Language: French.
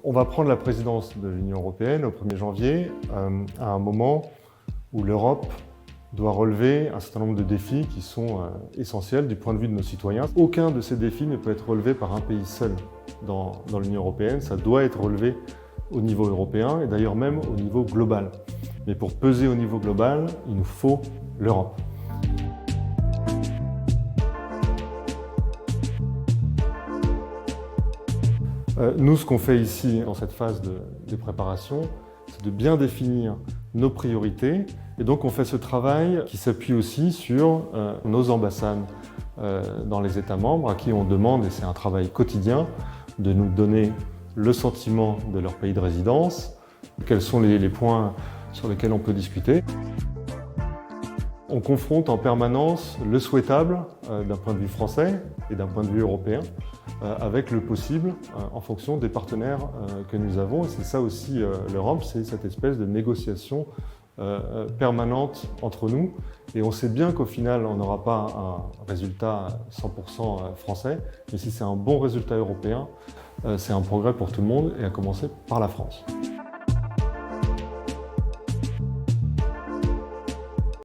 On va prendre la présidence de l'Union européenne au 1er janvier, à un moment où l'Europe doit relever un certain nombre de défis qui sont essentiels du point de vue de nos citoyens. Aucun de ces défis ne peut être relevé par un pays seul dans l'Union européenne. Ça doit être relevé au niveau européen et d'ailleurs même au niveau global. Mais pour peser au niveau global, il nous faut l'Europe. Nous, ce qu'on fait ici, dans cette phase de préparation, c'est de bien définir nos priorités. Et donc, on fait ce travail qui s'appuie aussi sur nos ambassades dans les États membres, à qui on demande, et c'est un travail quotidien, de nous donner le sentiment de leur pays de résidence, quels sont les points sur lesquels on peut discuter. On confronte en permanence le souhaitable d'un point de vue français et d'un point de vue européen avec le possible en fonction des partenaires que nous avons. Et c'est ça aussi l'Europe, c'est cette espèce de négociation permanente entre nous. Et on sait bien qu'au final, on n'aura pas un résultat 100% français, mais si c'est un bon résultat européen, c'est un progrès pour tout le monde et à commencer par la France.